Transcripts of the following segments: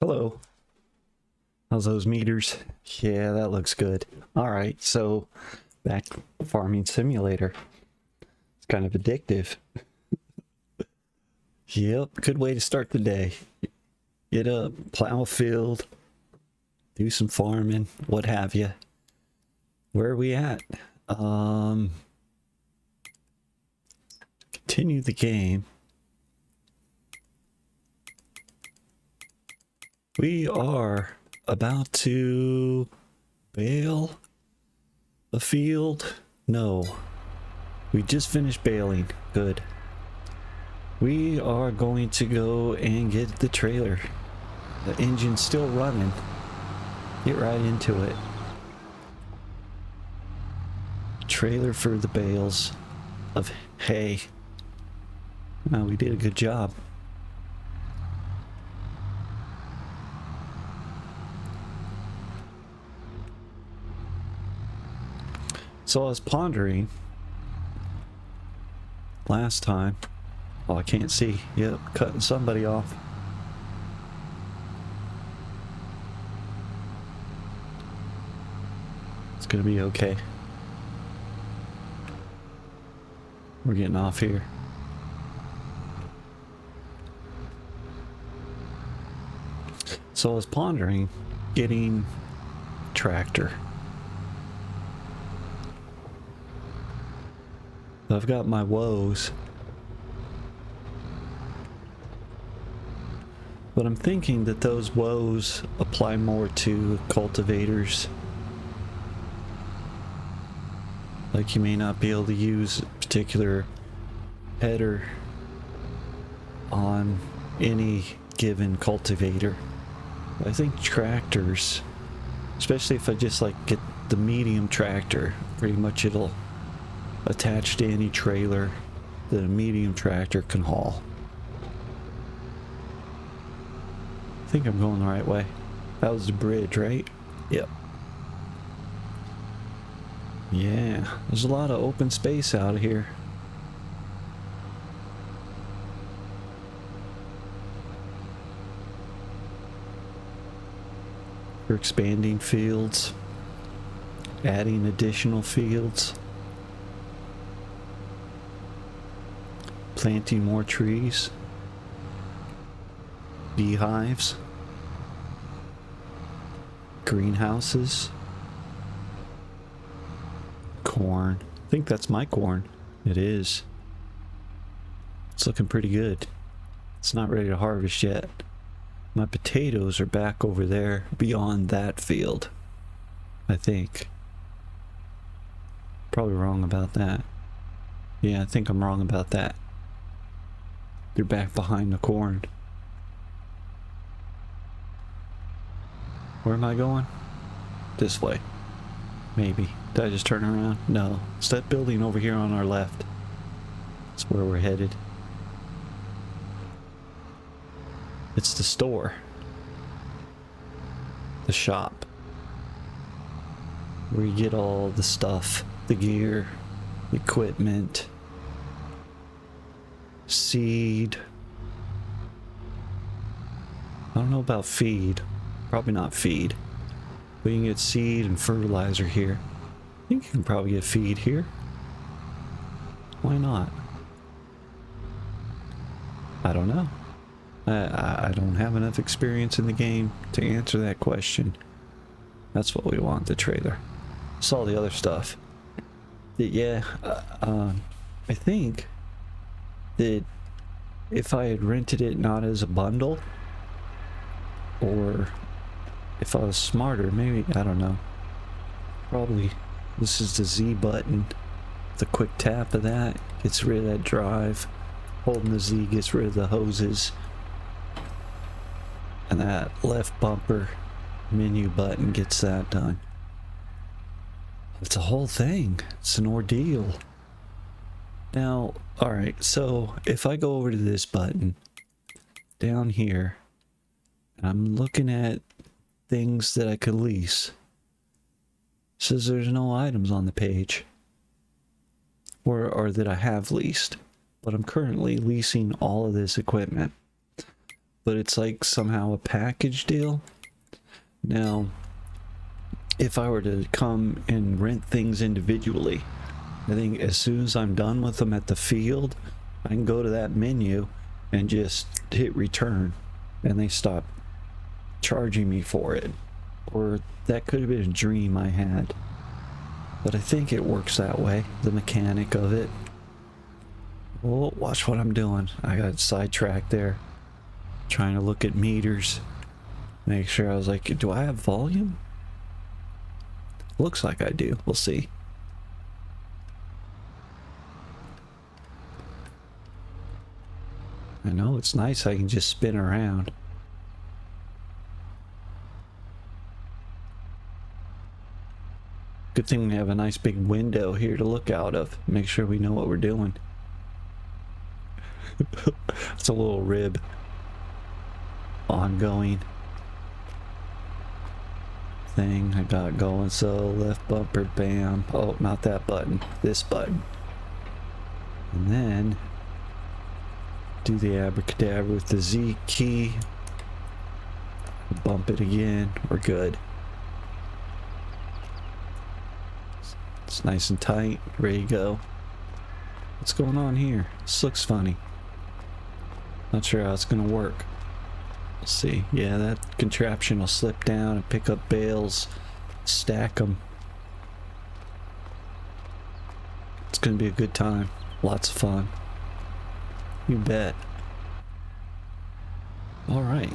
Hello. How's those meters? Yeah, that looks good. Alright, so back to Farming Simulator. It's kind of addictive. Yep, good way to start the day. Get up, plow a field, do some farming, what have you. Where are we at? Continue the game. We are about to bale a field. No, we just finished baling. Good. We are going to go and get the trailer. The engine's still running. Get right into it. Trailer for the bales of hay. Wow, we did a good job. So I was pondering last time. Oh, I can't see. Yep, cutting somebody off. It's gonna be okay. We're getting off here. So I was pondering getting tractor. I've got my woes, but I'm thinking that those woes apply more to cultivators. Like you may not be able to use a particular header on any given cultivator. I think tractors, especially if I just like get the medium tractor, pretty much it'll attach to any trailer that a medium tractor can haul. I think I'm going the right way. That was the bridge, right? Yep. Yeah, there's a lot of open space out here. We're expanding fields, adding additional fields, planting more trees, beehives, greenhouses, corn. I think that's my corn. It is. It's looking pretty good. It's not ready to harvest yet. My potatoes are back over there beyond that field, I think. Probably wrong about that. Yeah, I think I'm wrong about that. They're back behind the corn. Where am I going? This way. Maybe. Did I just turn around? No. It's that building over here on our left. That's where we're headed. It's the store. The shop. Where you get all the stuff. The gear. Equipment. Seed. I don't know about feed. Probably not feed. But you can get seed and fertilizer here. I think you can probably get feed here. Why not? I don't know. I don't have enough experience in the game to answer that question. That's what we want, the trailer. It's all the other stuff. Yeah, I think that if I had rented it not as a bundle, or if I was smarter, maybe, I don't know. Probably this is the Z button. The quick tap of that gets rid of that drive. Holding the Z gets rid of the hoses. And that left bumper menu button gets that done. It's a whole thing. It's an ordeal. Now, alright, so if I go over to this button down here, and I'm looking at things that I could lease, it says there's no items on the page, or that I have leased, but I'm currently leasing all of this equipment. but it's like somehow a package deal. Now, if I were to come and rent things individually, I think as soon as I'm done with them at the field, I can go to that menu and just hit return, and they stop charging me for it. Or that could have been a dream I had, but I think it works that way, the mechanic of it. Oh, watch what I'm doing. I got sidetracked there, trying to look at meters, make sure. I was like, do I have volume? Looks like I do. We'll see. I know, it's nice I can just spin around. Good thing we have a nice big window here to look out of. Make sure we know what we're doing. It's a little rib. Ongoing thing I got going. So left bumper, bam. Oh, not that button. This button. And then do the abracadabra with the Z key. Bump it again. We're good. It's nice and tight. Ready to go. What's going on here? This looks funny. Not sure how it's gonna work. We'll see. Yeah, that contraption will slip down and pick up bales, stack them. It's gonna be a good time. Lots of fun. You bet. Alright.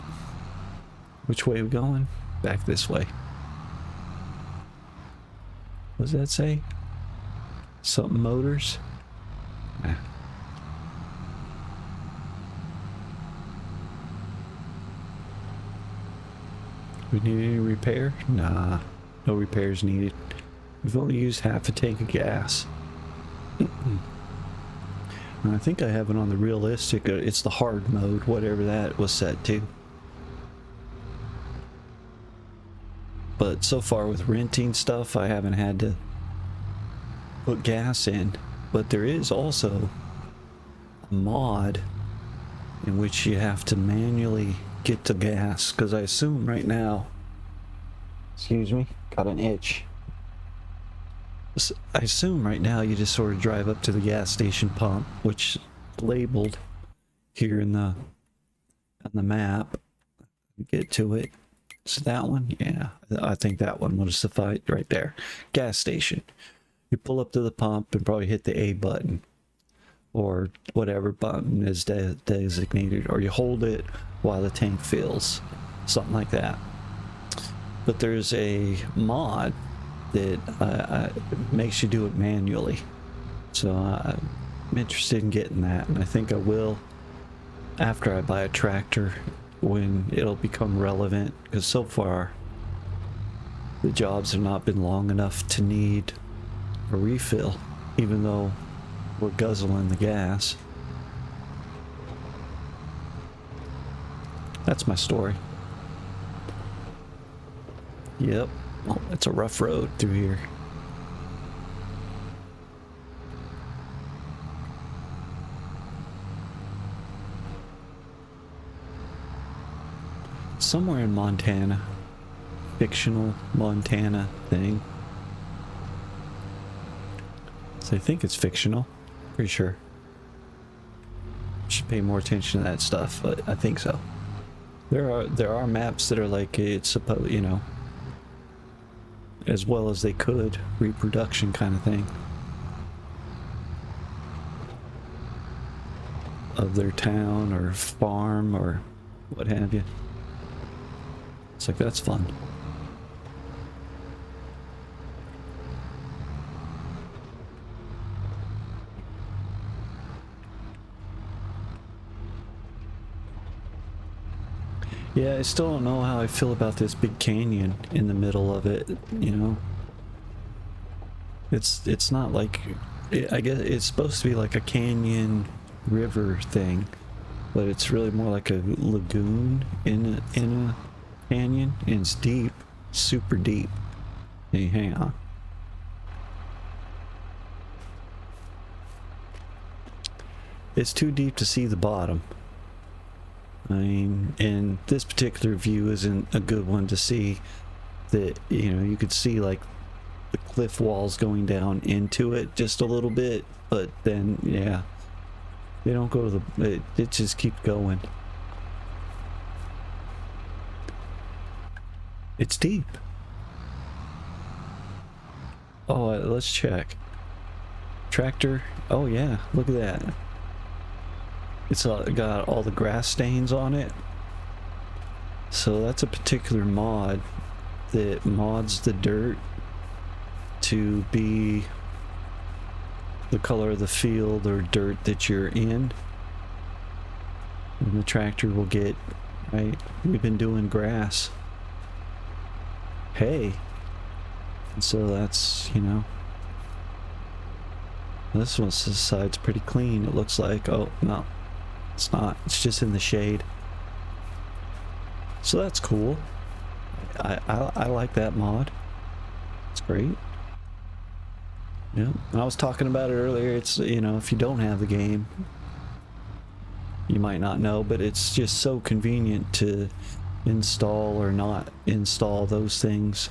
Which way are we going? Back this way. What does that say? Something motors? Nah. We need any repair? Nah. No repairs needed. We've only used half a tank of gas. I think I have it on the realistic. It's the hard mode, whatever that was set to. But so far with renting stuff, I haven't had to put gas in. But there is also a mod in which you have to manually get to gas, because I assume right now, excuse me, got an itch. I assume right now you just sort of drive up to the gas station pump, which labeled here in the on the map. Get to it. Is that one? Yeah, I think that one would suffice right there. Gas station. You pull up to the pump and probably hit the A button, or whatever button is designated, or you hold it while the tank fills, something like that. But there's a mod that makes you do it manually, so I'm interested in getting that, and I think I will after I buy a tractor, when it'll become relevant, because so far the jobs have not been long enough to need a refill, even though we're guzzling the gas. That's my story. Yep. Oh, it's a rough road through here. Somewhere in Montana. Fictional Montana thing. So I think it's fictional. Pretty sure. Should pay more attention to that stuff, but I think so. There are maps that are like it's supposed, you know, as well as they could, reproduction kind of thing of their town or farm or what have you. It's like, that's fun. Yeah, I still don't know how I feel about this big canyon in the middle of it, you know. It's not like, I guess it's supposed to be like a canyon river thing, but it's really more like a lagoon in a canyon, and it's deep, super deep. Hey, hang on. It's too deep to see the bottom. I mean, and this particular view isn't a good one to see. That, you know, you could see like the cliff walls going down into it just a little bit, but then yeah, they don't go to the, it just keeps going. It's deep. Oh, let's check. Tractor. Oh yeah, look at that. It's got all the grass stains on it. So that's a particular mod that mods the dirt to be the color of the field or dirt that you're in. And the tractor will get, right? We've been doing grass. Hay. And so that's, you know, this one's side's pretty clean. It looks like, oh no, it's not. It's just in the shade. So that's cool. I like that mod. It's great. Yeah, and I was talking about it earlier. It's, you know, if you don't have the game, you might not know, but it's just so convenient to install or not install those things.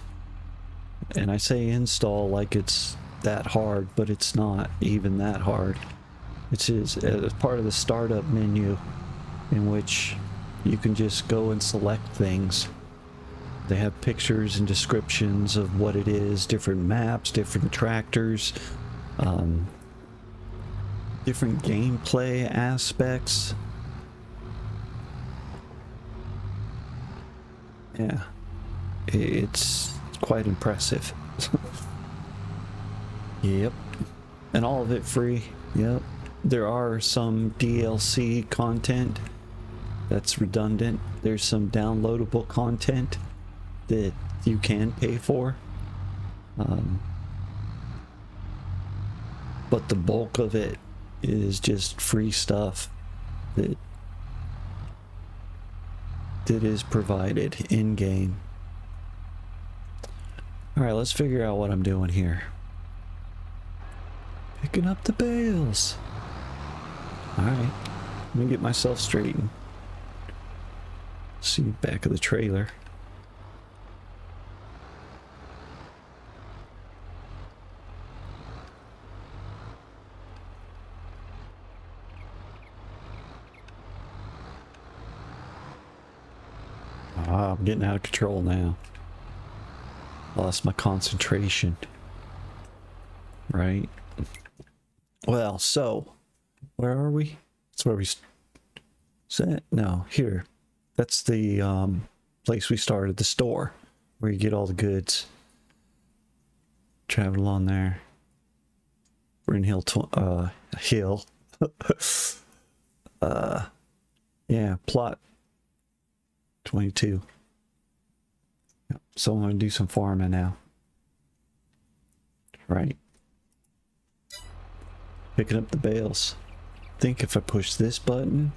And I say install like it's that hard, but it's not even that hard. It's just as part of the startup menu, in which you can just go and select things. They have pictures and descriptions of what it is, different maps, different tractors, different gameplay aspects. Yeah, it's quite impressive. Yep, and all of it free. Yep, there are some DLC content that's redundant. There's some downloadable content that you can pay for, but the bulk of it is just free stuff that is provided in game. All right, let's figure out what I'm doing here. Picking up the bales. All right, let me get myself straightened. See back of the trailer. I'm getting out of control now. Lost my concentration. Right? Well, so where are we? That's where we set. No, here. That's the place we started, the store where you get all the goods. Travel on there. We're in Hill. Yeah, plot 22. Yep. So I'm gonna do some farming now. Right. Picking up the bales. I think if I push this button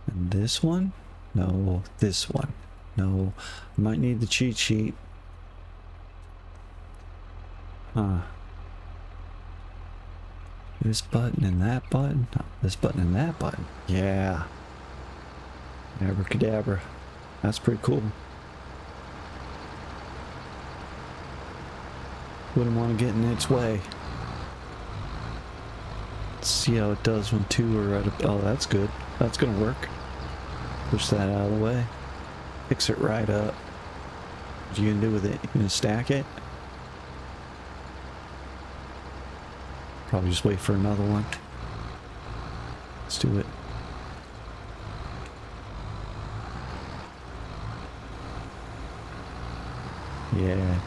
and this one, no, this one, no, I might need the cheat sheet. Huh. This button and that button, no, this button and that button. Yeah. Abracadabra. That's pretty cool. Wouldn't want to get in its way. Let's see how it does when two are right up. Oh, that's good. That's gonna work. Push that out of the way. Fix it right up. What are you gonna do with it? You gonna stack it? Probably just wait for another one. Let's do it. Yeah.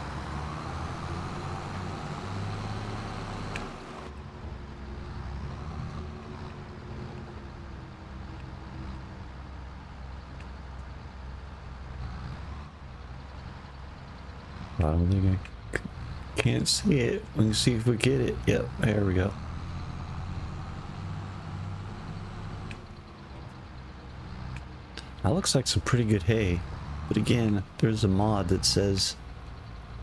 I don't think I can't see it. We can see if we get it. Yep, there we go. That looks like some pretty good hay. But again, there's a mod that says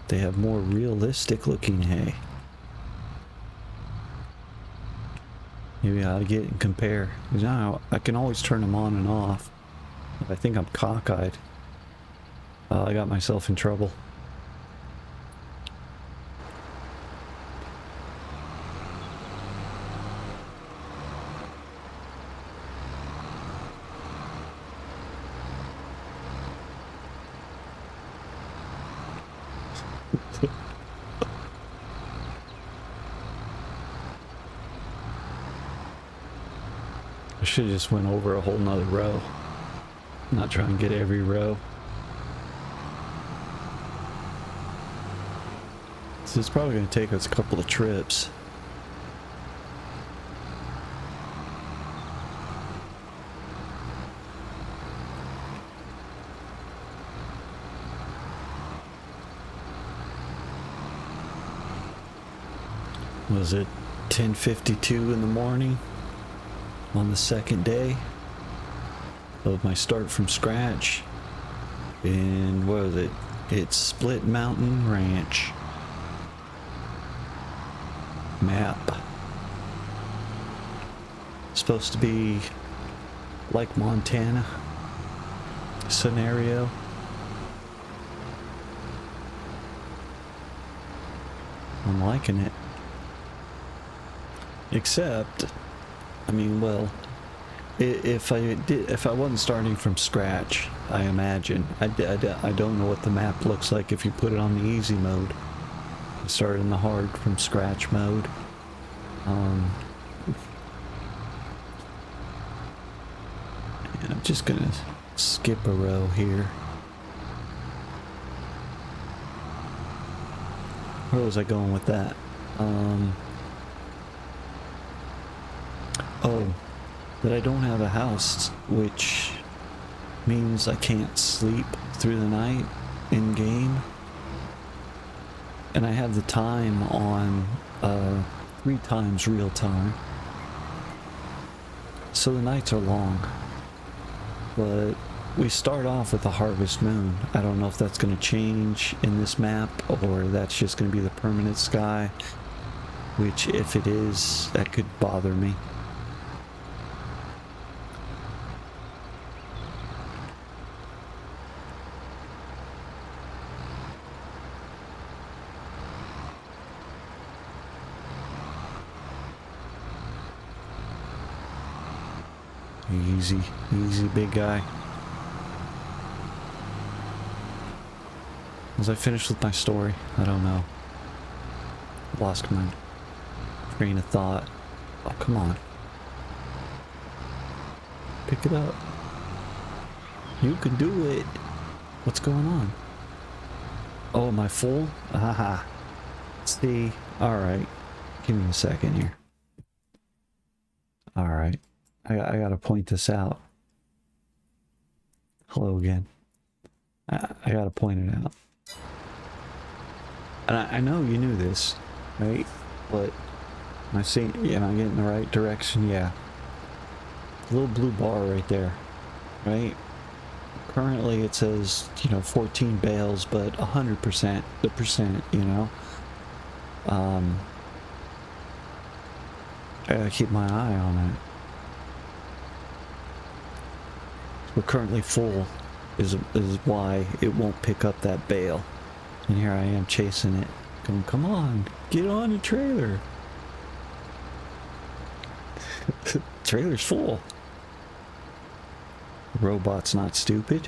they have more realistic looking hay. Maybe I ought to get and compare. Now I can always turn them on and off. I think I'm cockeyed. I got myself in trouble. I should have just went over a whole nother row. Not try and get every row. So it's probably going to take us a couple of trips. Was it 10:52 in the morning on the second day of my start from scratch? And what was it? It's Split Mountain Ranch. Map. Supposed to be like Montana scenario. I'm liking it. Except, I mean, well, if I wasn't starting from scratch, I imagine. I don't know what the map looks like if you put it on the easy mode. I started in the hard from scratch mode. And I'm just gonna skip a row here. Where was I going with that? Oh, that I don't have a house, which means I can't sleep through the night in game. And I have the time on 3 times real time. So the nights are long. But we start off with a harvest moon. I don't know if that's going to change in this map or that's just going to be the permanent sky. Which, if it is, that could bother me. Easy big guy. Was I finished with my story? I don't know. Lost my train of thought. Oh, come on. Pick it up. You can do it. What's going on? Oh, am I full? Haha. See? Alright. Give me a second here. Alright. I gotta point this out. Hello again. I gotta point it out. And I know you knew this, right? But am I seeing? Yeah, am I getting the right direction? Yeah. The little blue bar right there, right? Currently it says, 14 bales, but 100%, the percent, I gotta keep my eye on it. We're currently full is why it won't pick up that bale. And here I am chasing it. Going, come on, get on the trailer. Trailer's full. The robot's not stupid.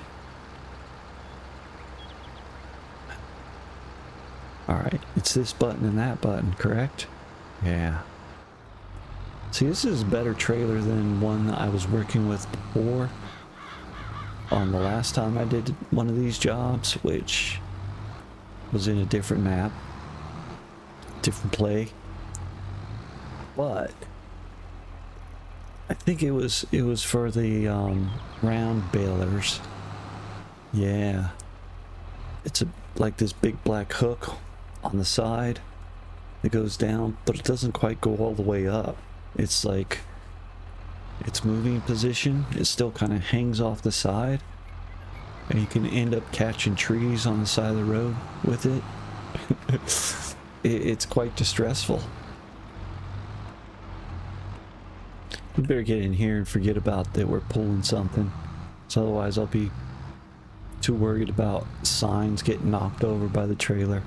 Alright, it's this button and that button, correct? Yeah. See, this is a better trailer than one that I was working with before. On the last time I did one of these jobs, which was in a different map, different play, but I think it was for the round balers. Yeah, it's like this big black hook on the side that goes down, but it doesn't quite go all the way up. It's like its moving position, it still kind of hangs off the side, and you can end up catching trees on the side of the road with it. It's quite distressful. We better get in here and forget about that we're pulling something. So otherwise I'll be too worried about signs getting knocked over by the trailer.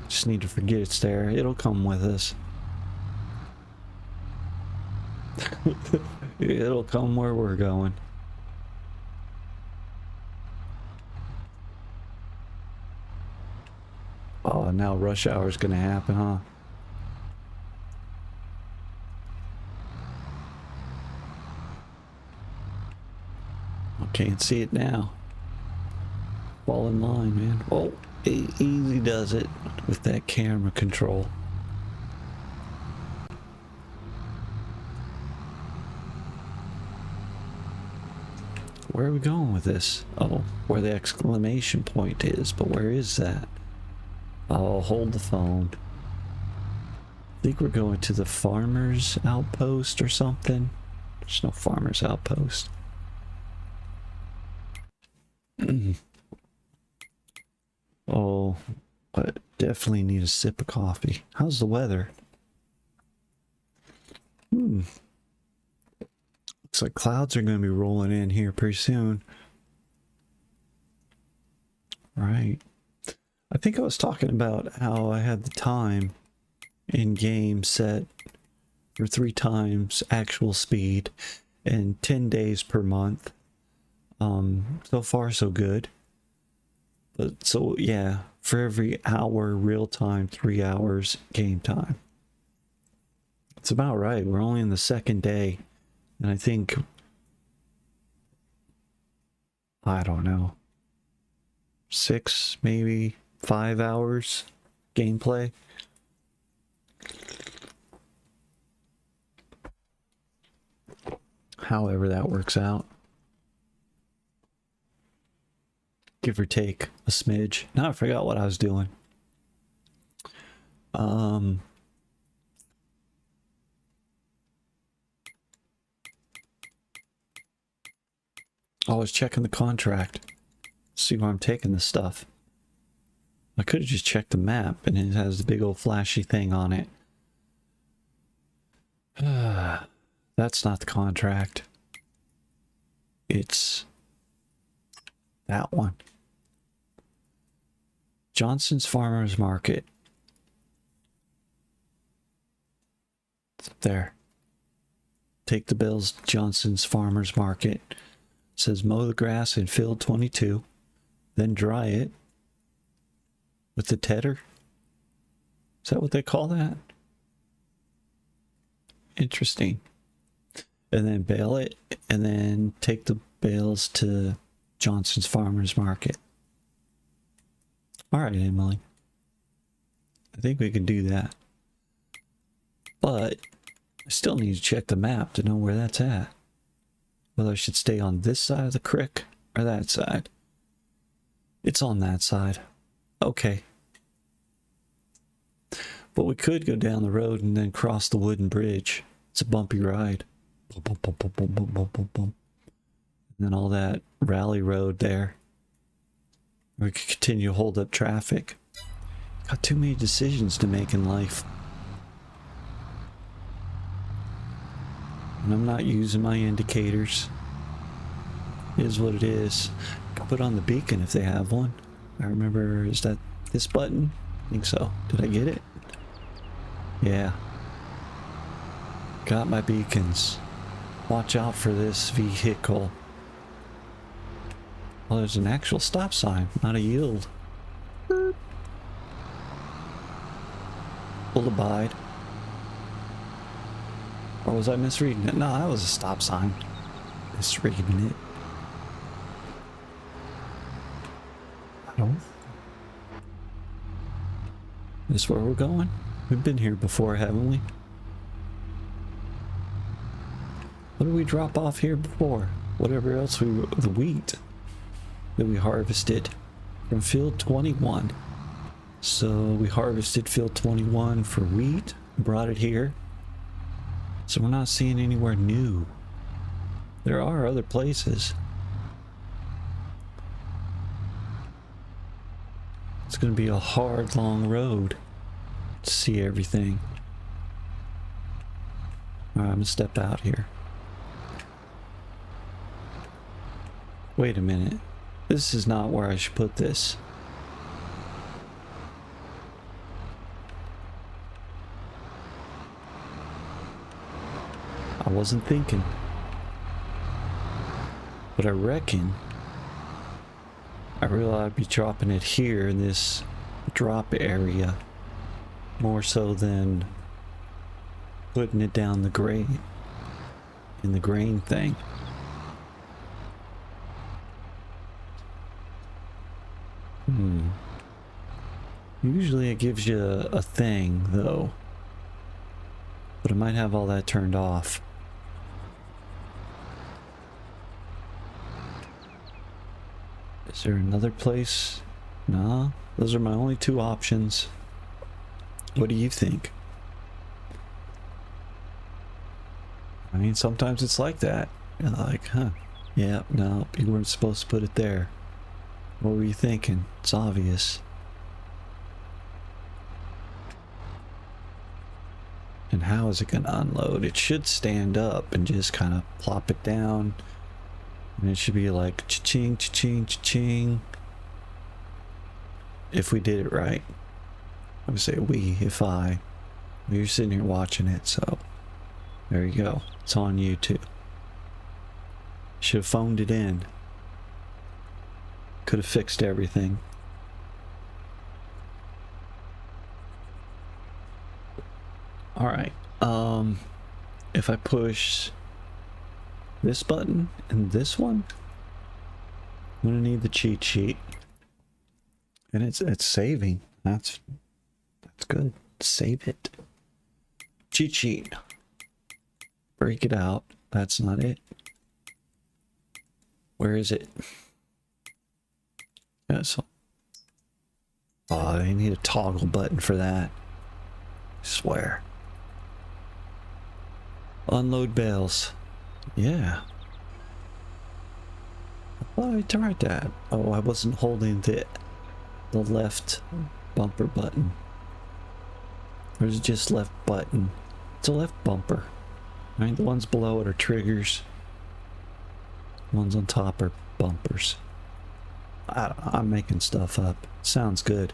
Just need to forget it's there. It'll come with us. It'll come where we're going. Oh, now rush hour is gonna happen, huh? I can't see it now. Fall in line, man. Oh, easy does it with that camera control. Where are we going with this? Oh, where the exclamation point is, but where is that? I'll hold the phone. I think we're going to the farmer's outpost or something. There's no farmer's outpost. Oh, I definitely need a sip of coffee. How's the weather? Looks like clouds are going to be rolling in here pretty soon. Right. I think I was talking about how I had the time in game set for 3 times actual speed and 10 days per month. So far so good. But so yeah, for every hour real time, 3 hours game time. It's about right. We're only in the 2nd day, and I think, I don't know, 6 maybe 5 hours gameplay. However that works out. Give or take a smidge. Now I forgot what I was doing. I was checking the contract. See where I'm taking this stuff. I could have just checked the map and it has the big old flashy thing on it. That's not the contract. It's that one. Johnson's Farmers Market. It's up there. Take the bills, Johnson's Farmers Market. It says mow the grass in field 22, then dry it with the tedder. Is that what they call that? Interesting. And then bale it, and then take the bales to Johnson's Farmers Market. All right, Emily. I think we can do that. But I still need to check the map to know where that's at. Whether I should stay on this side of the creek or that side. It's on that side. Okay. But we could go down the road and then cross the wooden bridge. It's a bumpy ride. Bum, bum, bum, bum, bum, bum, bum, bum. And then all that rally road there. We could continue to hold up traffic. Got too many decisions to make in life. And I'm not using my indicators. It is what it is. I can put on the beacon if they have one. I remember, is that this button? I think so. Did I get it? Yeah. Got my beacons. Watch out for this vehicle. Well, there's an actual stop sign, not a yield. Will abide. Or was I misreading it? No, that was a stop sign. Misreading it. I don't. Is this where we're going? We've been here before, haven't we? What did we drop off here before? Whatever else we... the wheat that we harvested from field 21. So we harvested field 21 for wheat, brought it here. So we're not seeing anywhere new. There are other places. It's going to be a hard, long road to see everything. Alright, I'm going to step out here. Wait a minute. This is not where I should put this. I wasn't thinking. But I reckon I realize I'd be dropping it here in this drop area more so than putting it down the grade in the grain thing. Usually it gives you a thing though, but I might have all that turned off. Is there another place? Nah, those are my only two options. What do you think? I mean, sometimes it's like that. You're like, huh, yeah, no, you weren't supposed to put it there. What were you thinking? It's obvious. And how is it going to unload? It should stand up and just kind of plop it down. And it should be like cha-ching, cha-ching, cha-ching. If we did it right. I would say we, if I. You're sitting here watching it, so there you go. It's on YouTube. Should have phoned it in. Could have fixed everything. Alright, if I push this button and this one, I'm gonna need the cheat sheet. And it's saving. That's good. Save it. Cheat sheet. Break it out. That's not it. Where is it? Yeah, so oh, they need a toggle button for that. I swear. Unload bales. Yeah. I thought I tried that. Oh, I wasn't holding the left bumper button. Or is it just left button? It's a left bumper. Right? The ones below it are triggers. The ones on top are bumpers. I don't know, I'm making stuff up. Sounds good.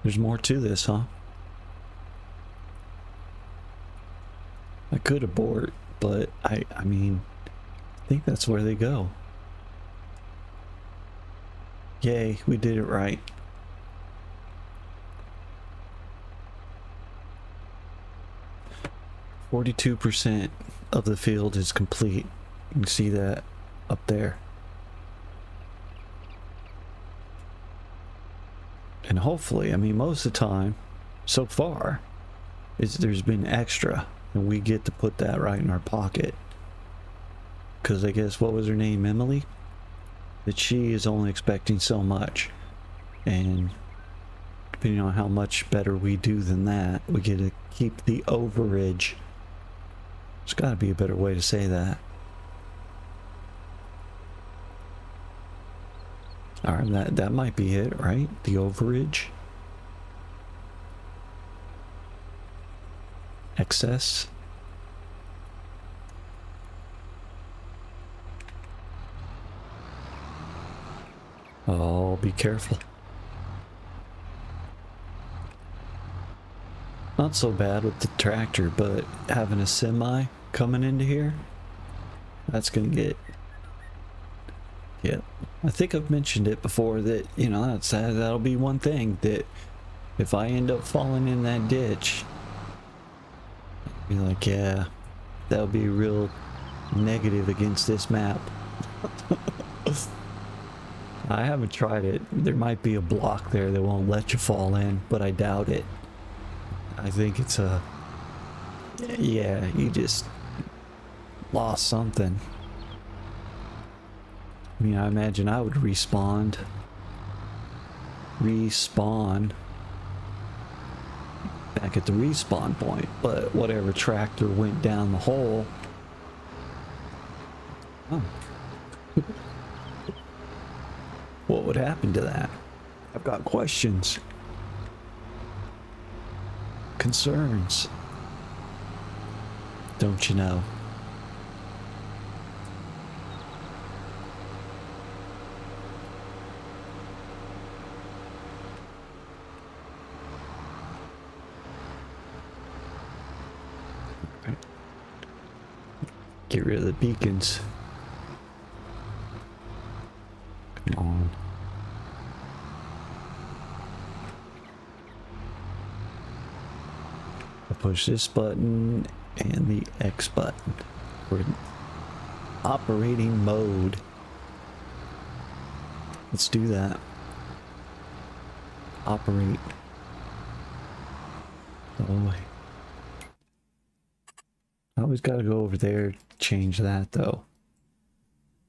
There's more to this, huh? I could abort, but I mean, I think that's where they go. Yay, we did it right. %42 of the field is complete. You can see that up there. And hopefully, I mean, most of the time, so far, there's been extra. And we get to put that right in our pocket. Because I guess, what was her name? Emily? That she is only expecting so much. And depending on how much better we do than that, we get to keep the overage. There's got to be a better way to say that. Alright, that might be it, right? The overage. Excess. Oh, be careful. Not so bad with the tractor, but having a semi coming into here, that's gonna get... Yeah, I think I've mentioned it before that, you know, that'll be one thing that if I end up falling in that ditch, be like, yeah, that'll be real negative against this map. I haven't tried it. There might be a block there that won't let you fall in, but I doubt it. I think it's a... Yeah, you just lost something. I mean, I imagine I would respawn back at the respawn point, but whatever tractor went down the hole. Oh. What would happen to that? I've got questions. Concerns. Don't you know? get rid of the beacons. Come on. I push this button and the X button. We're in operating mode. Let's do that. Operate. Oh, I always gotta go over there, change that though.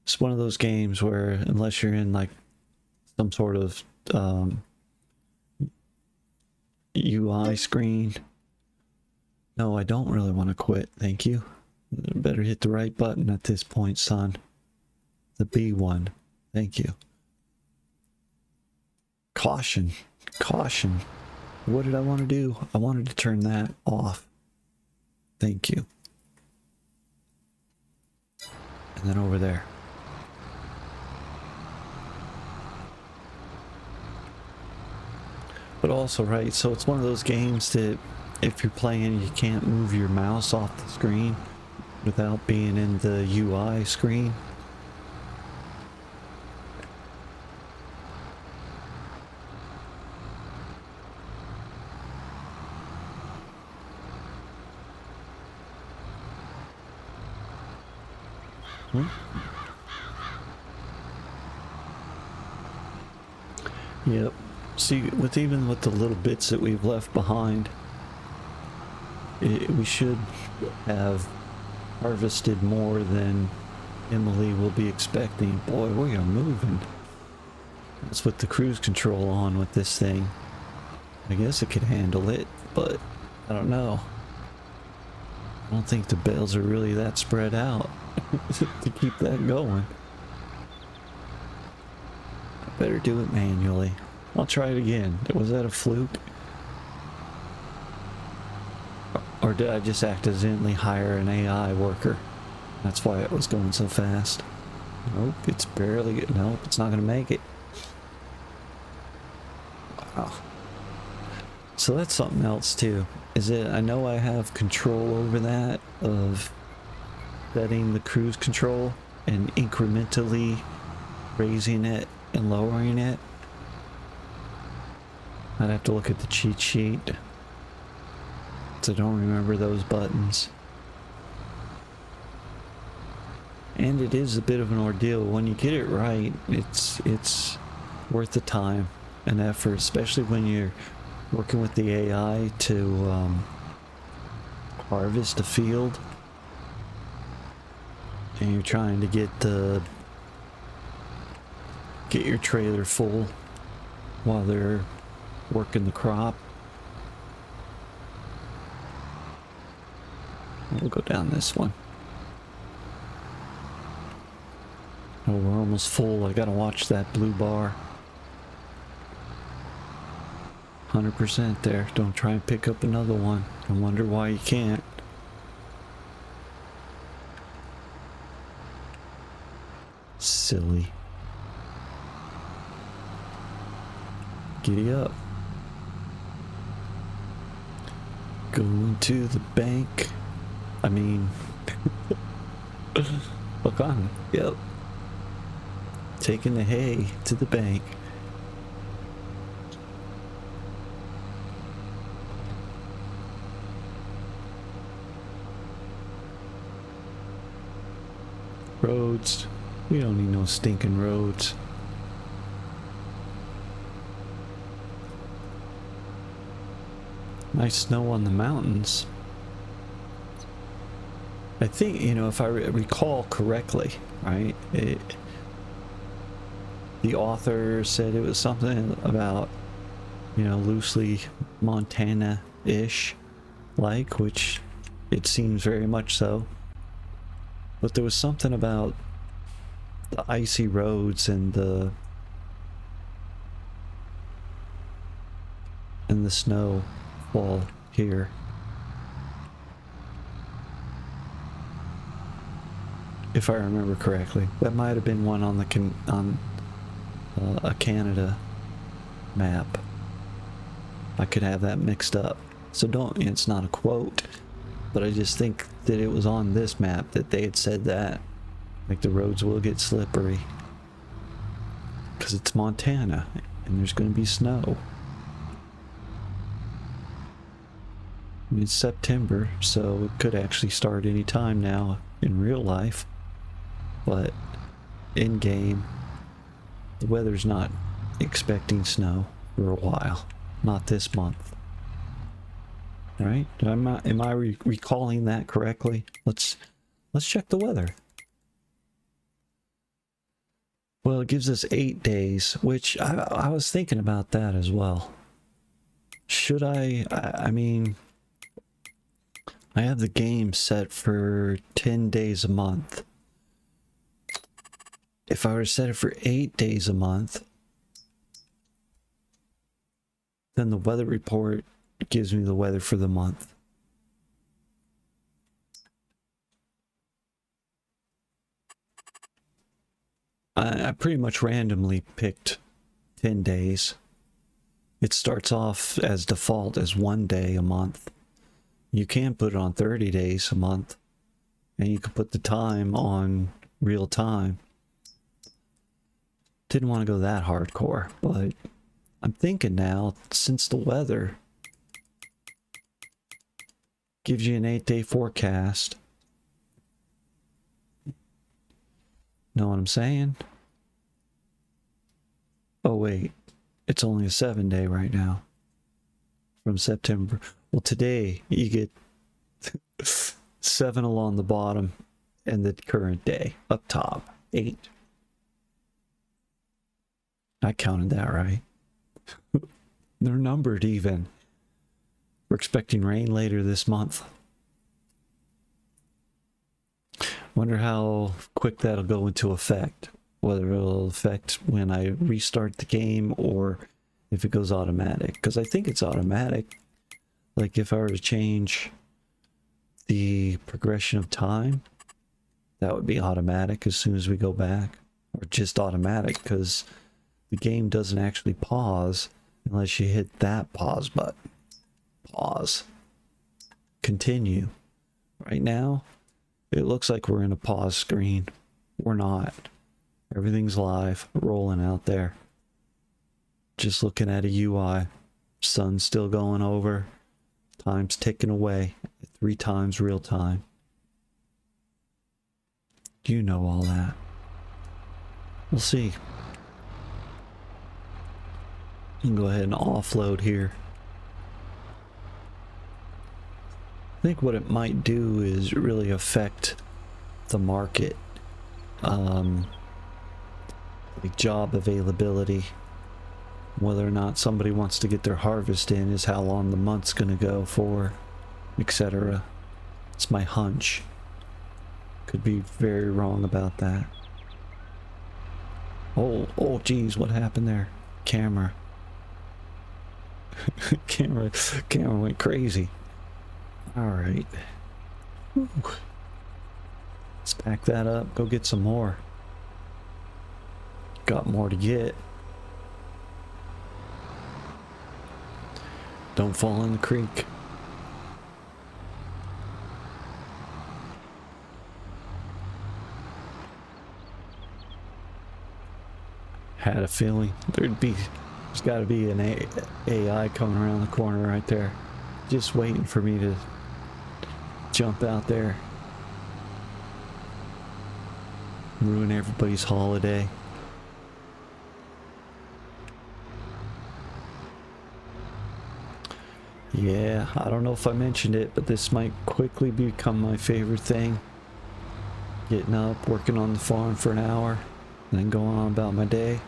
It's one of those games where unless you're in like some sort of UI screen. No, I don't really want to quit, thank you. Better hit the right button at this point, son. The B one. Thank you. Caution. Caution. What did I want to do? I wanted to turn that off. Thank you. And then over there. But also, right, so it's one of those games that if you're playing, you can't move your mouse off the screen without being in the UI screen. Yep. See, even with the little bits that we've left behind, we should have harvested more than Emily will be expecting. Boy, we are moving. That's with the cruise control on with this thing. I guess it could handle it, but I don't know. I don't think the bales are really that spread out to keep that going. I better do it manually. I'll try it again. Was that a fluke? Or did I just accidentally hire an AI worker? That's why it was going so fast. Nope, it's barely... Nope, it's not going to make it. Wow. So that's something else too. Is it... I know I have control over that, of setting the cruise control and incrementally raising it and lowering it. I'd have to look at the cheat sheet. So I don't remember those buttons. And it is a bit of an ordeal. When you get it right, it's worth the time and effort, especially when you're working with the AI to harvest a field. And you're trying to get your trailer full while they're working the crop. We'll go down this one. Oh, we're almost full. I gotta watch that blue bar. 100% there. Don't try and pick up another one. I wonder why you can't. Silly. Giddy up. Going to the bank. I mean, look on. Yep. Taking the hay to the bank. Roads. We don't need no stinking roads. Nice snow on the mountains. I think, you know, if I recall correctly, right, the author said it was something about, you know, loosely Montana-ish like, which it seems very much so. But there was something about the icy roads and the snow fall here. If I remember correctly, that might have been one on the a Canada map. I could have that mixed up, so don't. It's not a quote, but I just think that it was on this map that they had said that. Like the roads will get slippery. Because it's Montana and there's going to be snow. I mean, it's September, so it could actually start any time now in real life. But in game, the weather's not expecting snow for a while. Not this month. Right? Am I recalling that correctly? Let's check the weather. Well, it gives us 8 days, which I was thinking about that as well. Should I mean, I have the game set for 10 days a month. If I were to set it for 8 days a month, then the weather report gives me the weather for the month. I pretty much randomly picked 10 days. It starts off as default as 1 day a month. You can put it on 30 days a month, and you can put the time on real time. Didn't want to go that hardcore, but I'm thinking now, since the weather gives you an 8-day forecast. Know what I'm saying? Oh wait, it's only a 7-day right now. From September. Well, today you get 7 along the bottom and the current day up top 8. I counted that right. They're numbered even. We're expecting rain later this month. Wonder how quick that'll go into effect. Whether it'll affect when I restart the game or if it goes automatic. Because I think it's automatic. Like if I were to change the progression of time, that would be automatic as soon as we go back. Or just automatic, because the game doesn't actually pause unless you hit that pause button. Pause. Continue. Right now, it looks like we're in a pause screen. We're not. Everything's live, rolling out there. Just looking at a UI. Sun's still going over. Time's ticking away. 3 times real time. You know all that. We'll see. You can go ahead and offload here. I think what it might do is really affect the market. Like job availability. Whether or not somebody wants to get their harvest in is how long the month's gonna go for, etc. It's my hunch. Could be very wrong about that. Oh geez, what happened there? Camera. camera went crazy. Alright. Let's pack that up, go get some more. Got more to get. Don't fall in the creek. Had a feeling there's got to be an AI coming around the corner right there, just waiting for me to jump out there, ruin everybody's holiday. Yeah, I don't know if I mentioned it, but this might quickly become my favorite thing. Getting up, working on the farm for an hour, and then going on about my day.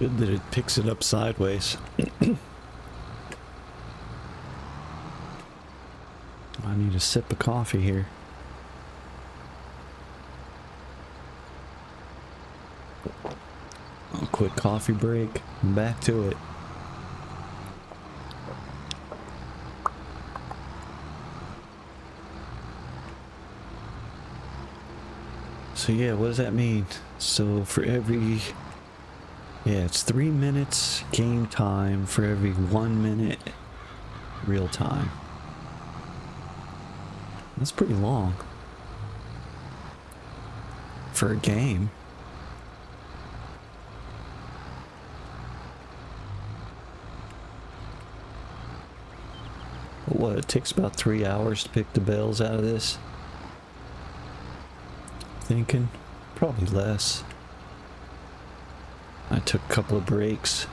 Good that it picks it up sideways. I need a sip of coffee here. A quick coffee break. Back to it. So yeah, what does that mean? So for every... yeah, it's 3 minutes game time for every 1 minute real time. That's pretty long. For a game. But what, it takes about 3 hours to pick the bells out of this? Thinking probably less. I took a couple of breaks.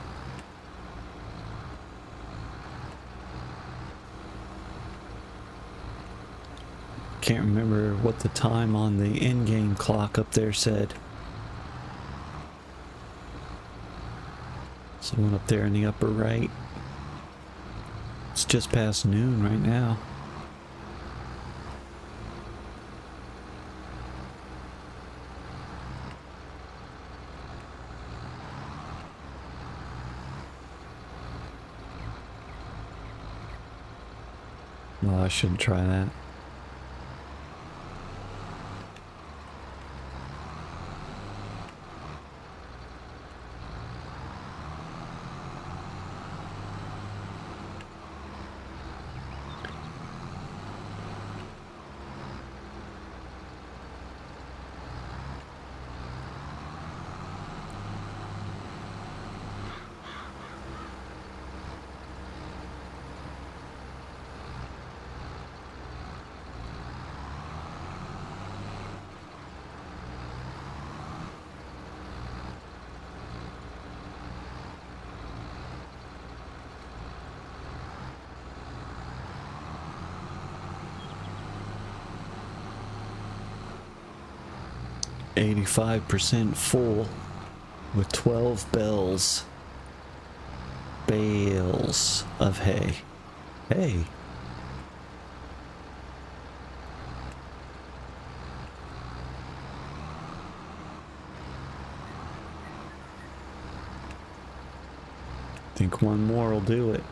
Can't remember what the time on the in-game clock up there said. Someone up there in the upper right. It's just past noon right now. Well, I shouldn't try that. %85 full with 12 bales of hay. Hey. Think one more will do it.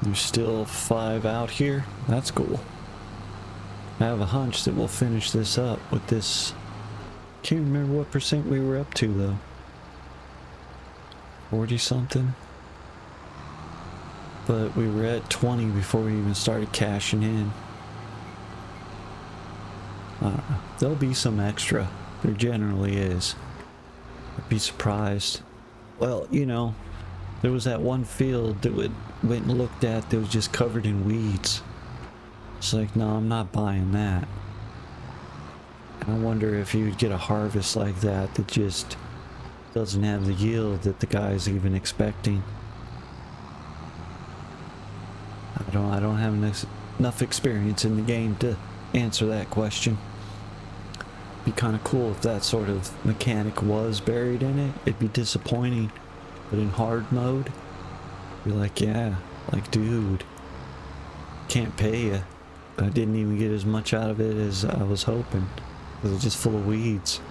There's still 5 out here. That's cool. I have a hunch that we'll finish this up with this. Can't remember what percent we were up to though. 40 something. But we were at 20 before we even started cashing in. I don't know. There'll be some extra. There generally is. I'd be surprised. Well, you know, there was that one field that went and looked at that was just covered in weeds. It's like, no, I'm not buying that. I wonder if you would get a harvest like that that just doesn't have the yield that the guy's even expecting. I don't have enough experience in the game to answer that question. Be kind of cool if that sort of mechanic was buried in it. It'd be disappointing. But in hard mode, you're like, yeah, like, dude, can't pay you. I didn't even get as much out of it as I was hoping. It was just full of weeds.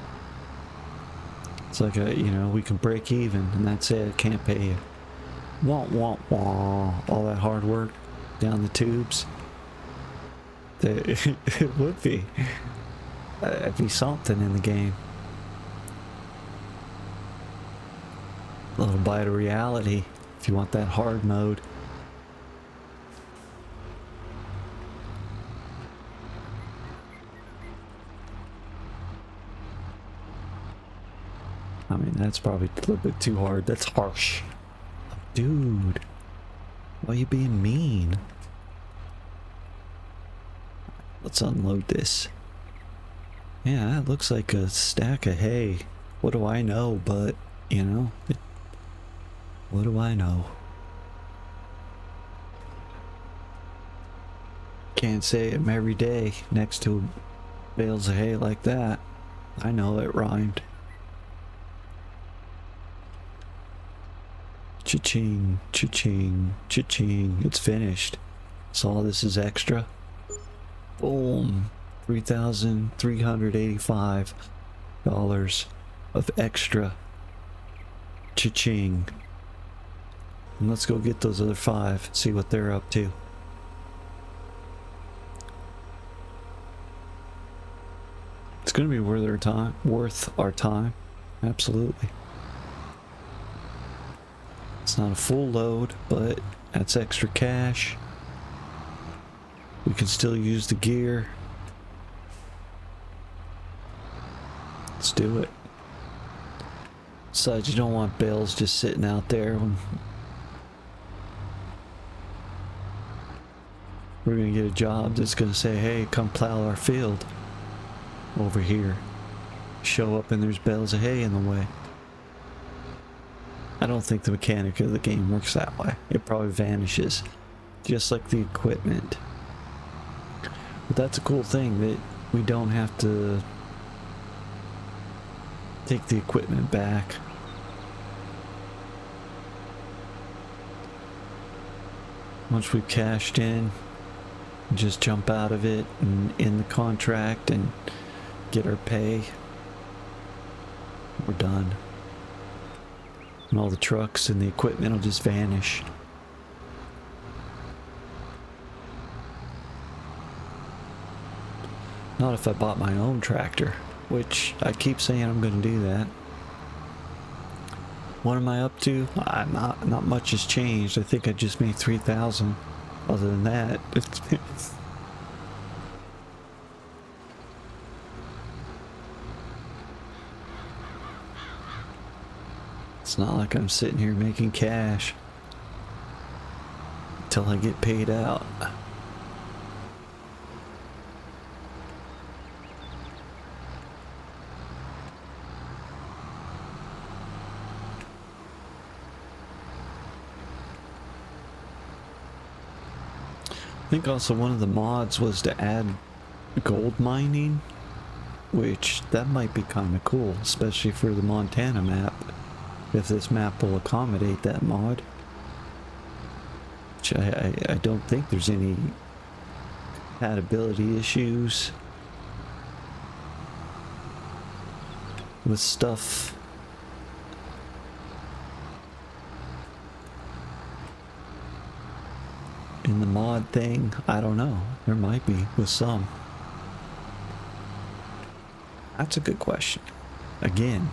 It's like, you know, we can break even, and that's it. Can't pay you. Wah, wah, wah. All that hard work down the tubes. It would be. It'd be something in the game. A little bite of reality if you want that hard mode. I mean, that's probably a little bit too hard. That's harsh. Dude, why are you being mean? Let's unload this. Yeah, that looks like a stack of hay. What do I know? But, you know, what do I know? Can't say I'm every day next to Bales of hay like that. I know it rhymed. Cha-ching, cha-ching, cha-ching. It's finished. So all this is extra. Boom. $3,385 of extra. Cha-ching. And let's go get those other 5, see what they're up to. It's gonna be worth our time. Absolutely. It's not a full load, but that's extra cash. We can still use the gear. Let's do it. Besides, you don't want bales just sitting out there when we're gonna get a job that's gonna say, hey, come plow our field over here. Show up and there's bales of hay in the way. I don't think the mechanic of the game works that way. It probably vanishes, just like the equipment. But that's a cool thing, that we don't have to take the equipment back. Once we've cashed in, just jump out of it and in the contract and get our pay. We're done. And all the trucks and the equipment will just vanish. Not if I bought my own tractor, which I keep saying I'm going to do that. What am I up to? Not much has changed. I think I just made 3,000. Other than that, it's not like I'm sitting here making cash until I get paid out. I think also one of the mods was to add gold mining, which that might be kind of cool, especially for the Montana map, if this map will accommodate that mod. Which I don't think there's any compatibility issues with stuff. In the mod thing, I don't know. There might be with some. That's a good question. Again,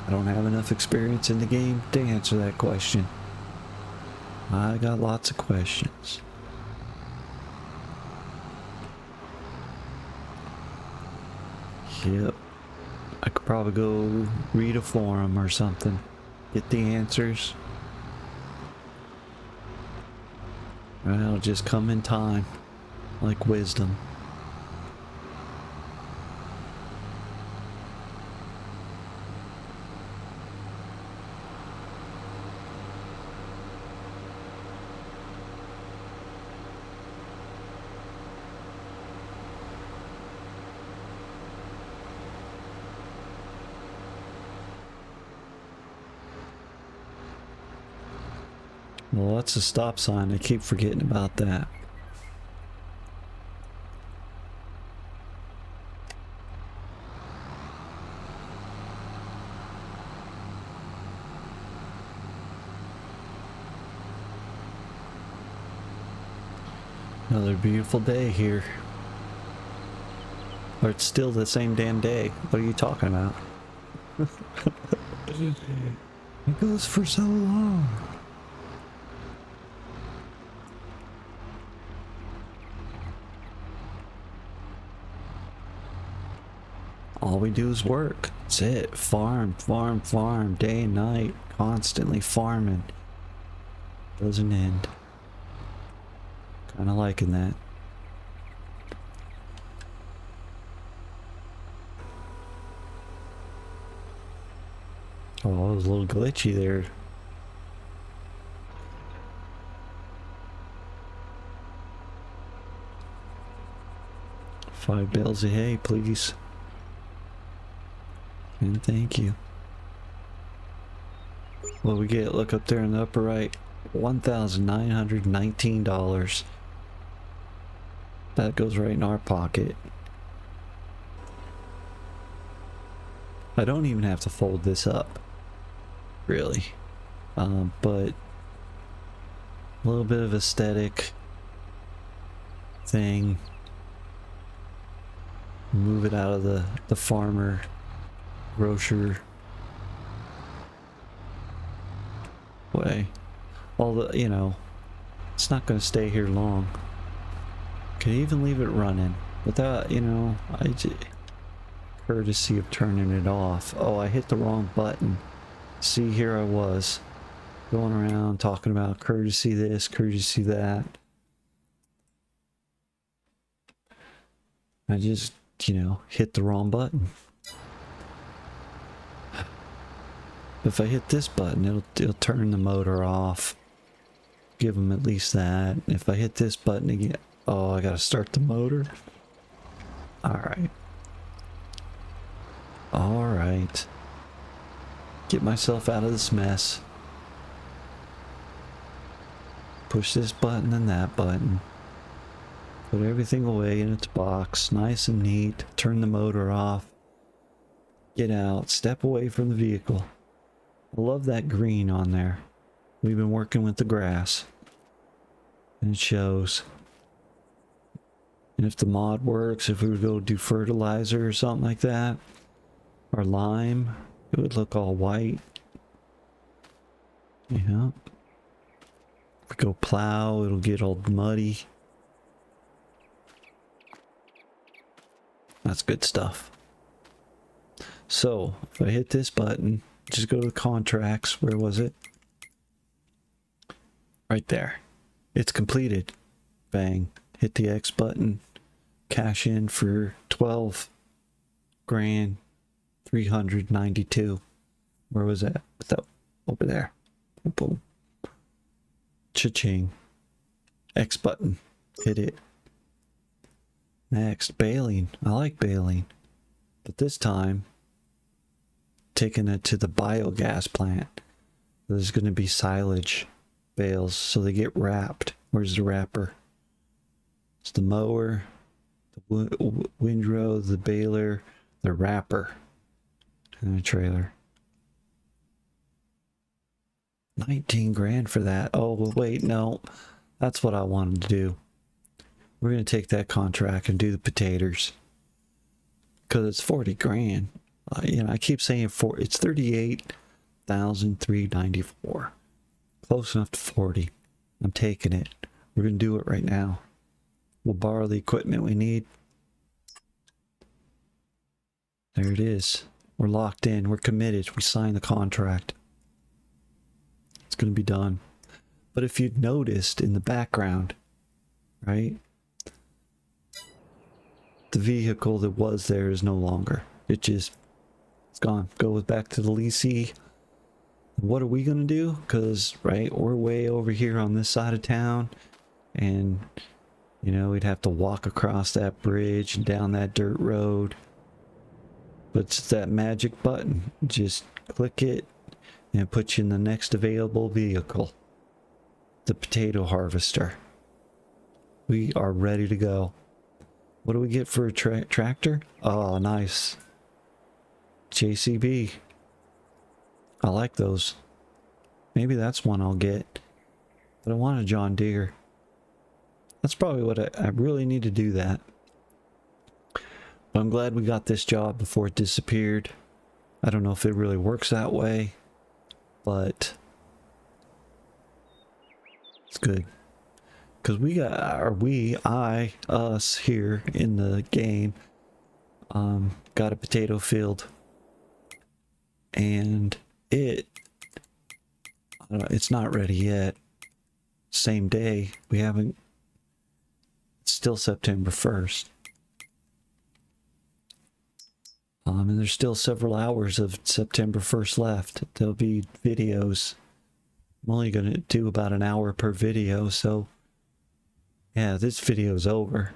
I don't have enough experience in the game to answer that question. I got lots of questions. Yep. I could probably go read a forum or something. Get the answers. It'll just come in time, like wisdom. Well, that's a stop sign. I keep forgetting about that. Another beautiful day here. Or it's still the same damn day. What are you talking about? It goes for so long. All we do is work. That's it. Farm, farm, farm, day and night. Constantly farming. Doesn't end. Kinda liking that. Oh, it was a little glitchy there. 5 bales of hay, please. And thank you. What we get? Look up there in the upper right. $1,919. That goes right in our pocket. I don't even have to fold this up, really. But a little bit of aesthetic thing. Move it out of the farmer, grocer way. All the, you know, it's not going to stay here long. Could even leave it running without, you know, courtesy of turning it off. Oh, I hit the wrong button. See, here I was going around talking about courtesy this, courtesy that. I just, you know, hit the wrong button. If I hit this button, it'll turn the motor off. Give them at least that. If I hit this button again, oh, I gotta start the motor. Alright. Alright. Get myself out of this mess. Push this button and that button. Put everything away in its box, nice and neat. Turn the motor off. Get out. Step away from the vehicle. I love that green on there. We've been working with the grass. And it shows. And if the mod works, if we would go do fertilizer or something like that, or lime, it would look all white. Yeah. If we go plow, it'll get all muddy. That's good stuff. So, if I hit this button, just go to the contracts. Where was it? Right there. It's completed. Bang. Hit the X button. Cash in for 12,392. Where was that? Over there. Boom. Cha-ching. X button. Hit it. Next, baling. I like baling. But this time, taking it to the biogas plant. There's going to be silage bales, so they get wrapped. Where's the wrapper? It's the mower, the windrow, the baler, the wrapper, and the trailer. 19 grand for that. Oh, well, wait, no. That's what I wanted to do. We're going to take that contract and do the potatoes. Because it's 40 grand. You know, I keep saying it's 38,394. Close enough to 40. I'm taking it. We're going to do it right now. We'll borrow the equipment we need. There it is. We're locked in. We're committed. We signed the contract. It's going to be done. But if you'd noticed in the background, right? The vehicle that was there is no longer. It's gone. Go back to the leasee. What are we going to do? Because, right, we're way over here on this side of town. And, you know, we'd have to walk across that bridge and down that dirt road. But it's that magic button. Just click it and it puts you in the next available vehicle. The potato harvester. We are ready to go. What do we get for a tractor? Oh, nice. JCB. I like those. Maybe that's one I'll get. But I want a John Deere. That's probably what I really need to do that. But I'm glad we got this job before it disappeared. I don't know if it really works that way. But it's good. Because us here in the game, got a potato field. And it's not ready yet. Same day. It's still September 1st. And there's still several hours of September 1st left. There'll be videos. I'm only going to do about an hour per video, so yeah, this video's over.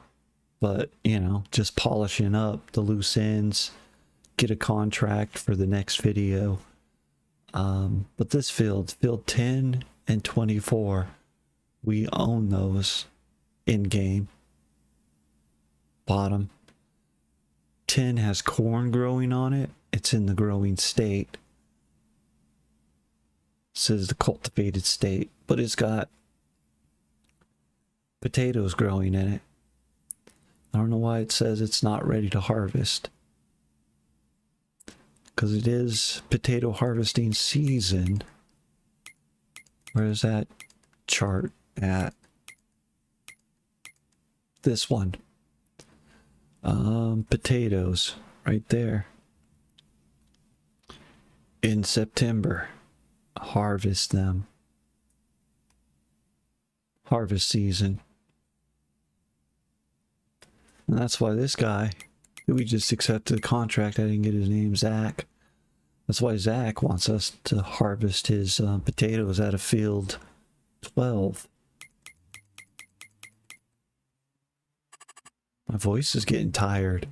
but you know, just polishing up the loose ends, get a contract for the next video. But this field 10 and 24, we own those in game. Bottom 10 has corn growing on it. It's in the growing state. It says the cultivated state, but it's got potatoes growing in it. I don't know why it says it's not ready to harvest, because it is potato harvesting season. Where is that chart at? This one. Potatoes right there. In September, harvest them. Harvest season. And that's why this guy, who we just accepted the contract, I didn't get his name, Zach. That's why Zach wants us to harvest his potatoes out of field 12. My voice is getting tired.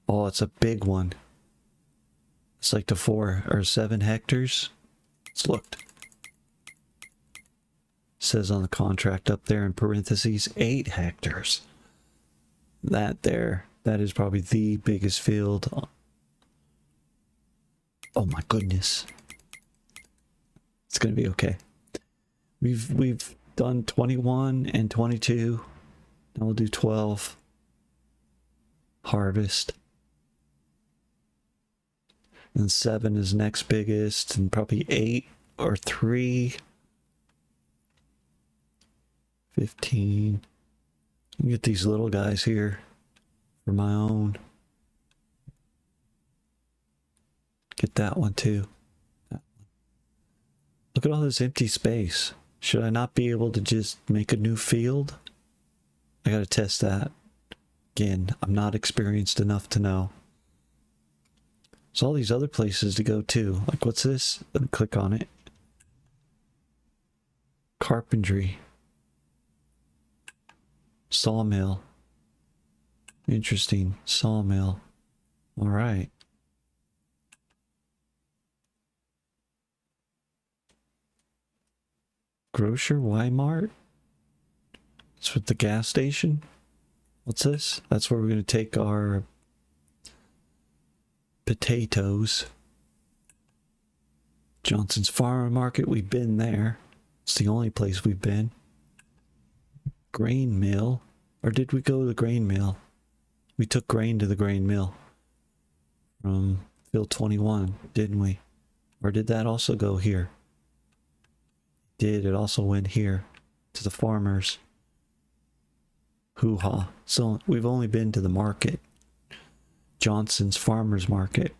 Oh, it's a big one. It's like the 4 or 7 hectares. Let's look. Says on the contract up there in parentheses 8 hectares. That is probably the biggest field. Oh my goodness. It's gonna be okay. We've done 21 and 22. Now we'll do 12. Harvest. And 7 is next biggest, and probably 8 or 3. 15. I get these little guys here for my own. Get that one too. Look at all this empty space. Should I not be able to just make a new field? I gotta test that. Again, I'm not experienced enough to know. There's all these other places to go too. Like, what's this? Let me click on it. Carpentry. Sawmill. Interesting. Sawmill. All right. Grocer Walmart. It's with the gas station. What's this? That's where we're going to take our potatoes. Johnson's Farmer Market. We've been there. It's the only place we've been. Grain mill. Or did we go to the grain mill? We took grain to the grain mill from field 21, didn't we? Or did that also go here? It also went here to the farmers. Hoo-ha. So we've only been to the market. Johnson's Farmers Market.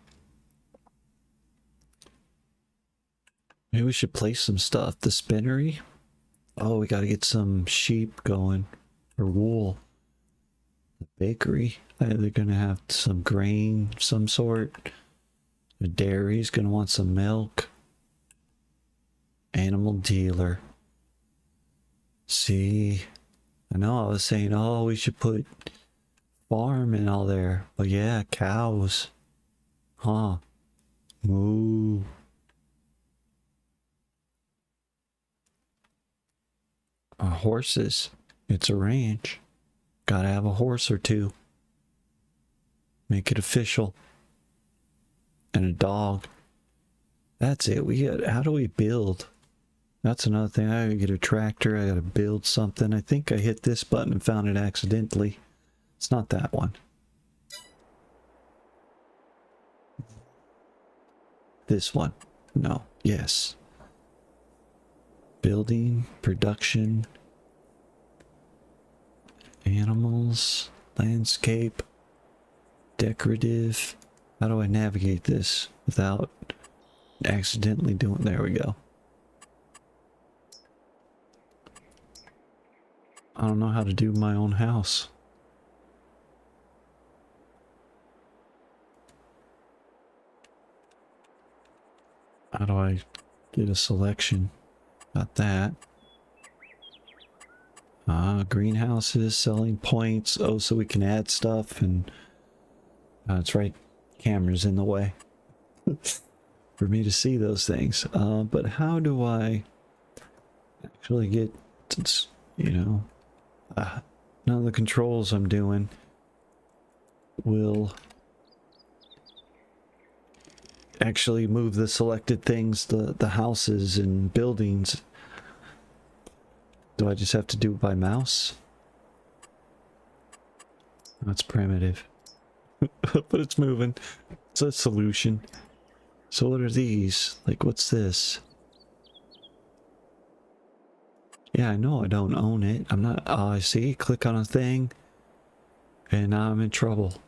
Maybe we should place some stuff. The spinnery. Oh, we got to get some sheep going. Or wool. The bakery. They're going to have some grain of some sort. The dairy's going to want some milk. Animal dealer. See, I know I was saying, oh, we should put farm and all there. But yeah, cows. Huh. Moo. Horses. It's a ranch. Gotta have a horse or two. Make it official. And a dog. That's it. How do we build? That's another thing. I gotta get a tractor. I gotta build something. I think I hit this button and found it accidentally. It's not that one. This one. No. Yes. Building, production, animals, landscape, decorative. How do I navigate this without accidentally doing... There we go. I don't know how to do my own house. How do I get a selection? Got that. Greenhouses, selling points. Oh, so we can add stuff, and that's right, camera's in the way for me to see those things. But how do I actually get, you know, none of the controls I'm doing will actually move the selected things, the houses and buildings. Do I just have to do it by mouse? That's primitive. But it's moving. It's a solution. So what are these? Like, what's this? Yeah, I know I don't own it. I'm not... Oh, I see. Click on a thing. And now I'm in trouble.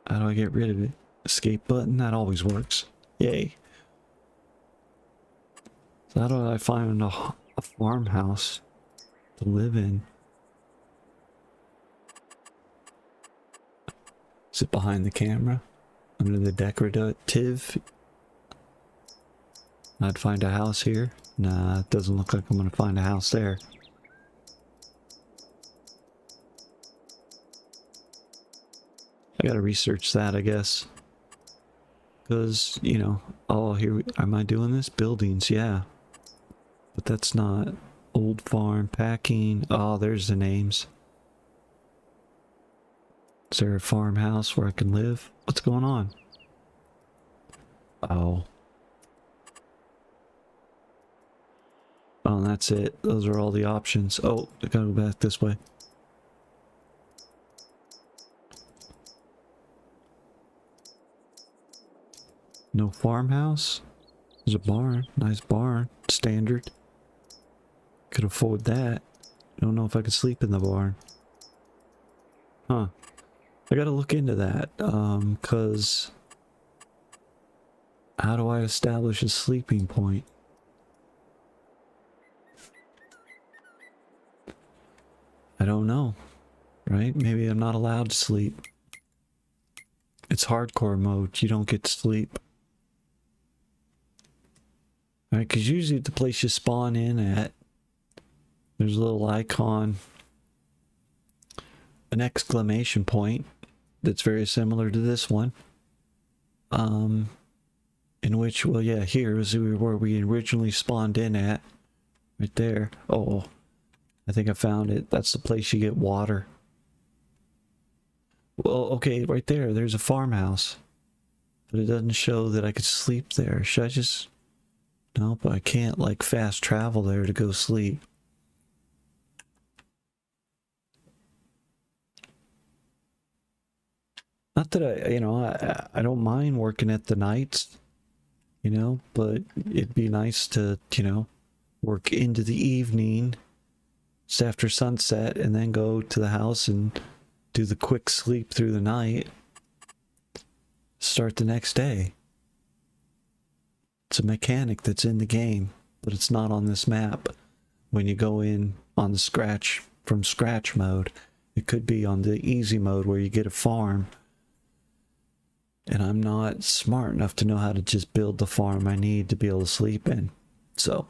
How do I get rid of it? Escape button? That always works. Yay. So how do I find a farmhouse to live in? Is it behind the camera? Under the decorative? I'd find a house here? Nah, it doesn't look like I'm gonna find a house there. I gotta research that, I guess. Because, you know, oh, am I doing this? Buildings, yeah. But that's not old farm, packing. Oh, there's the names. Is there a farmhouse where I can live? What's going on? Oh. Oh, that's it. Those are all the options. Oh, I gotta go back this way. No farmhouse? There's a barn. Nice barn. Standard. Could afford that. I don't know if I could sleep in the barn. Huh. I gotta look into that. Cause how do I establish a sleeping point? I don't know. Right? Maybe I'm not allowed to sleep. It's hardcore mode. You don't get to sleep. Right? Because usually the place you spawn in at, there's a little icon, an exclamation point that's very similar to this one. In which, well, yeah, here is where we originally spawned in at. Right there. Oh, I think I found it. That's the place you get water. Well, okay, right there. There's a farmhouse. But it doesn't show that I could sleep there. Should I just... Nope, I can't, like, fast travel there to go sleep. Not that I, you know, I don't mind working at the nights, you know, but it'd be nice to, you know, work into the evening, just after sunset, and then go to the house and do the quick sleep through the night. Start the next day. It's a mechanic that's in the game, but it's not on this map. When you go in on the from scratch mode, it could be on the easy mode where you get a farm. And I'm not smart enough to know how to just build the farm I need to be able to sleep in. So,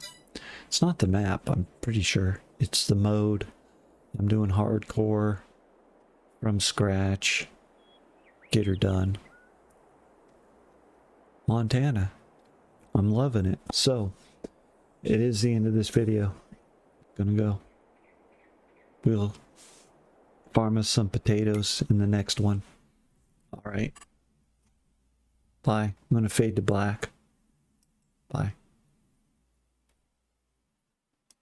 it's not the map, I'm pretty sure. It's the mode. I'm doing hardcore from scratch. Get her done. Montana. I'm loving it. So, it is the end of this video. Gonna go. We'll farm us some potatoes in the next one. Alright. Bye. I'm gonna fade to black. Bye.